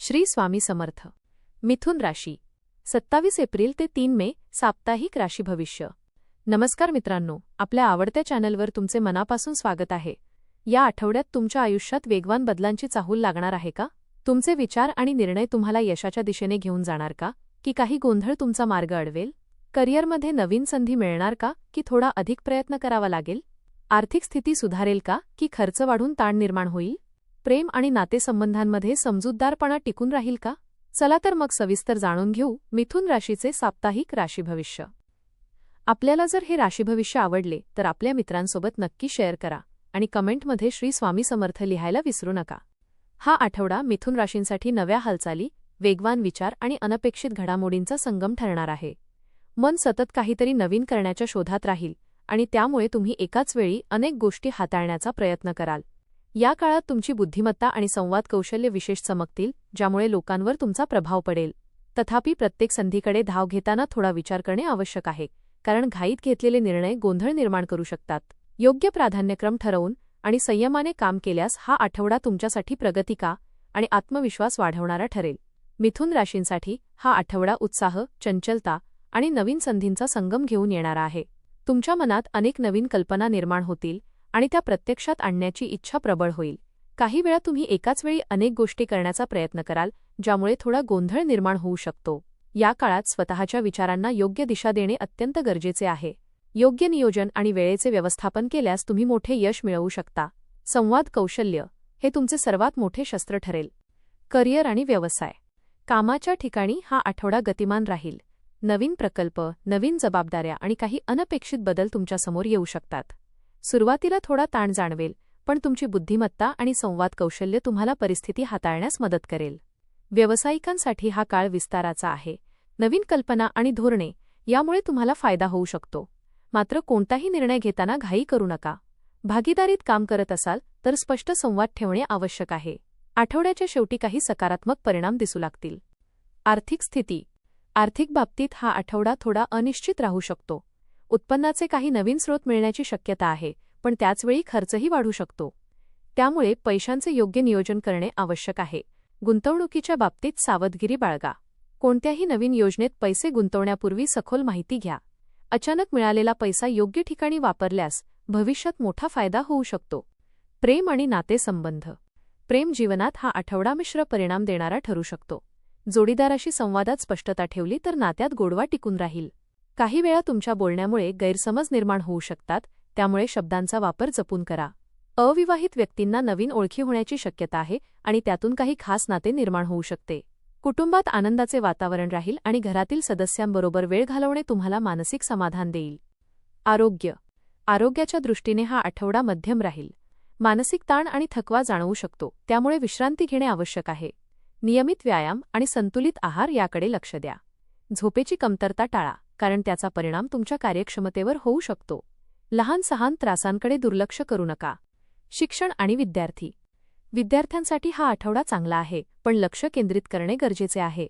श्री स्वामी समर्थ. मिथुन राशी 27 एप्रिल ते 3 मे साप्ताहिक राशी भविष्य. नमस्कार मित्रांनो, आपल्या आवडत्या चॅनलवर तुमचे मनापासून स्वागत आहे. या आठवड्यात तुमच्या आयुष्यात वेगवान बदलांची चाहूल लागणार आहे का? तुमचे विचार आणि निर्णय तुम्हाला यशाच्या दिशेने घेऊन जाणार का, की काही गोंधळ तुमचा मार्ग अडवेल? करिअरमध्ये नवीन संधी मिळणार का, की थोडा अधिक प्रयत्न करावा लागेल? आर्थिक स्थिती सुधारेल का, की खर्च वाढून ताण निर्माण होईल? प्रेम आणि नातेसंबंधांमध्ये समजूतदारपणा टिकून राहील का? चला तर मग सविस्तर जाणून घेऊ मिथुन राशीचे साप्ताहिक राशी भविष्य. आपल्याला जर हे राशी भविष्य आवडले तर आपल्या मित्रांसोबत नक्की शेअर करा आणि कमेंटमध्ये श्री स्वामी समर्थ लिहायला विसरू नका. हा आठवडा मिथुन राशींसाठी नव्या हालचाली, वेगवान विचार आणि अनपेक्षित घडामोडींचा संगम ठरणार आहे. मन सतत काहीतरी नवीन करण्याच्या शोधात राहील आणि त्यामुळे तुम्ही एकाच वेळी अनेक गोष्टी हाताळण्याचा प्रयत्न कराल. या काळात तुमची बुद्धिमत्ता आणि संवाद कौशल्य विशेष चमकतील, ज्यामुळे लोकांवर तुमचा प्रभाव पडेल. तथापि प्रत्येक संधीकडे धाव घेताना थोडा विचार करणे आवश्यक आहे, कारण घाईत घेतलेले निर्णय गोंधळ निर्माण करू शकतात. योग्य प्राधान्यक्रम ठरवून आणि संयमाने काम केल्यास हा आठवडा तुमच्यासाठी प्रगतिका आणि आत्मविश्वास वाढवणारा ठरेल. मिथुन राशींसाठी हा आठवडा उत्साह, चंचलता आणि नवीन संधींचा संगम घेऊन येणारा आहे. तुमच्या मनात अनेक नवीन कल्पना निर्माण होतील आणि त्या प्रत्यक्षात आणण्याची इच्छा प्रबळ होईल. काही वेळा तुम्ही एकाच वेळी अनेक गोष्टी करण्याचा प्रयत्न कराल, ज्यामुळे थोडा गोंधळ निर्माण होऊ शकतो. या काळात स्वतःच्या विचारांना योग्य दिशा देणे अत्यंत गरजेचे आहे. योग्य नियोजन आणि वेळेचे व्यवस्थापन केल्यास तुम्ही मोठे यश मिळवू शकता. संवाद कौशल्य हे तुमचे सर्वात मोठे शस्त्र ठरेल. करिअर आणि व्यवसाय. कामाच्या ठिकाणी हा आठवडा गतिमान राहील. नवीन प्रकल्प, नवीन जबाबदाऱ्या आणि काही अनपेक्षित बदल तुमच्यासमोर येऊ शकतात. सुरुवातीला थोडा ताण जाणवेल, पण तुमची बुद्धिमत्ता आणि संवाद कौशल्य तुम्हाला परिस्थिती हाताळण्यास मदत करेल. व्यावसायिकांसाठी हा काळ विस्ताराचा आहे. नवीन कल्पना आणि धोरणे यामुळे तुम्हाला फायदा होऊ शकतो. मात्र कोणताही निर्णय घेताना घाई करू नका. भागीदारीत काम करत असाल तर स्पष्ट संवाद ठेवणे आवश्यक आहे. आठवड्याच्या शेवटी काही सकारात्मक परिणाम दिसू लागतील. आर्थिक स्थिती. आर्थिक बाबतीत हा आठवडा थोडा अनिश्चित राहू शकतो. उत्पन्नाचे काही नवीन स्रोत मिळण्याची शक्यता आहे, पण त्याचवेळी खर्चही वाढू शकतो. त्यामुळे पैशांचे योग्य नियोजन करणे आवश्यक आहे. गुंतवणुकीच्या बाबतीत सावधगिरी बाळगा. कोणत्याही नवीन योजनेत पैसे गुंतवण्यापूर्वी सखोल माहिती घ्या. अचानक मिळालेला पैसा योग्य ठिकाणी वापरल्यास भविष्यात मोठा फायदा होऊ शकतो. प्रेम आणि नातेसंबंध. प्रेम जीवनात हा आठवडा मिश्र परिणाम देणारा ठरू शकतो. जोडीदाराशी संवादात स्पष्टता ठेवली तर नात्यात गोडवा टिकून राहील. काही वेळा तुमच्या बोलण्यामुळे गैरसमज निर्माण होऊ शकतात, त्यामुळे शब्दांचा वापर जपून करा. अविवाहित व्यक्तींना नवीन ओळखी होण्याची शक्यता आहे आणि त्यातून काही खास नाते निर्माण होऊ शकते. कुटुंबात आनंदाचे वातावरण राहील आणि घरातील सदस्यांबरोबर वेळ घालवणे तुम्हाला मानसिक समाधान देईल. आरोग्य. आरोग्याच्या दृष्टीने हा आठवडा मध्यम राहील. मानसिक ताण आणि थकवा जाणवू शकतो, त्यामुळे विश्रांती घेणे आवश्यक आहे. नियमित व्यायाम आणि संतुलित आहार याकडे लक्ष द्या. झोपेची कमतरता टाळा, कारण त्याचा परिणाम तुमच्या कार्यक्षमतेवर होऊ शकतो. लहान-सहान त्रासांकडे दुर्लक्ष करू नका. शिक्षण आणि विद्यार्थी. विद्यार्थ्यांसाठी हा आठवडा चांगला आहे, पण लक्ष केंद्रित करणे गरजेचे आहे.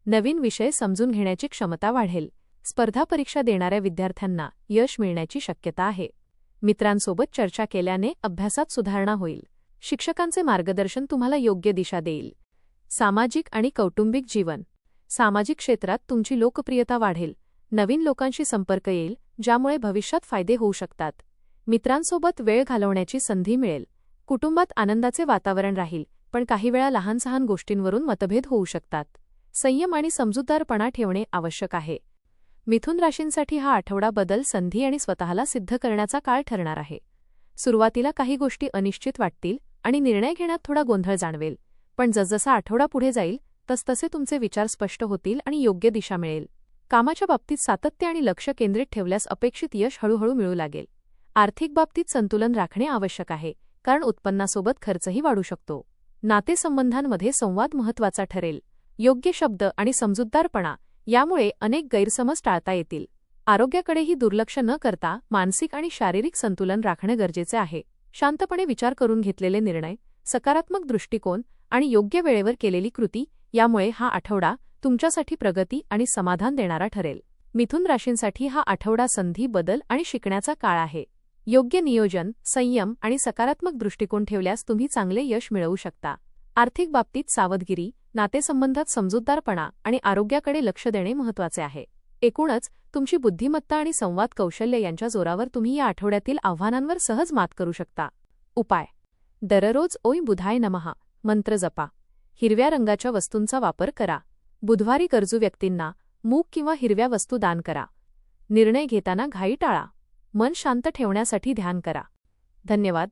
नवीन विषय समजून घेण्याची क्षमता वाढेल. स्पर्धा परीक्षा देणाऱ्या विद्यार्थ्यांना यश मिळण्याची शक्यता आहे. मित्रांसोबत चर्चा केल्याने अभ्यासात सुधारणा होईल. शिक्षकांचे मार्गदर्शन तुम्हाला योग्य दिशा देईल. सामाजिक आणि कौटुंबिक जीवन. सामाजिक क्षेत्रात तुमची लोकप्रियता वाढेल. नवीन लोकांशी संपर्क येईल, ज्यामुळे भविष्यात फायदे होऊ शकतात. मित्रांसोबत वेळ घालवण्याची संधी मिळेल. कुटुंबात आनंदाचे वातावरण राहील, पण काही वेळा लहान-सहान गोष्टींवरून मतभेद होऊ शकतात. संयम आणि समजूतदारपणा ठेवणे आवश्यक आहे. मिथुन राशींसाठी हा आठवडा बदल, संधी आणि स्वतःला सिद्ध करण्याचा काळ ठरणार आहे. सुरुवातीला काही गोष्टी अनिश्चित वाटतील आणि निर्णय घेण्यात थोडा गोंधळ जाणवेल, पण जसजसा आठवडा पुढे जाईल तसतसे तुमचे विचार स्पष्ट होतील आणि योग्य दिशा मिळेल. कामाच्या बाबतीत सातत्य आणि लक्ष केंद्रित ठेवल्यास अपेक्षित यश हळूहळू मिळू लागेल. आर्थिक बाबतीत संतुलन राखणे आवश्यक आहे, कारण उत्पन्नासोबत खर्चही वाढू शकतो. नातेसंबंधांमध्ये संवाद महत्त्वाचा ठरेल. योग्य शब्द आणि समजूतदारपणा यामुळे अनेक गैरसमज टाळता येतील. आरोग्याकडेही दुर्लक्ष न करता मानसिक आणि शारीरिक संतुलन राखणे गरजेचे आहे. शांतपणे विचार करून घेतलेले निर्णय, सकारात्मक दृष्टिकोन आणि योग्य वेळेवर केलेली कृती यामुळे हा आठवडा तुमच्यासाठी प्रगती आणि समाधान देणारा ठरेल. मिथुन राशींसाठी हा आठवडा संधी, बदल आणि शिकण्याचा काळ आहे. योग्य नियोजन, संयम आणि सकारात्मक दृष्टिकोन ठेवल्यास तुम्ही चांगले यश मिळवू शकता. आर्थिक बाबतीत सावधगिरी नातेसंबंधात समजूतदारपणा आणि आरोग्याकडे लक्ष देणे महत्त्वाचे आहे. एकूणच तुमची बुद्धिमत्ता आणि संवाद कौशल्य यांच्या जोरावर तुम्ही या आठवड्यातील आव्हानांवर सहज मात करू शकता. उपाय: दररोज ओम बुधाय नमः मंत्र जपा. हिरव्या रंगाच्या वस्तूंचा वापर करा. बुधवारी गरजू व्यक्तींना मूग किंवा हिरव्या वस्तू दान करा. निर्णय घेताना घाई टाळा. मन शांत ठेवण्यासाठी ध्यान करा. धन्यवाद.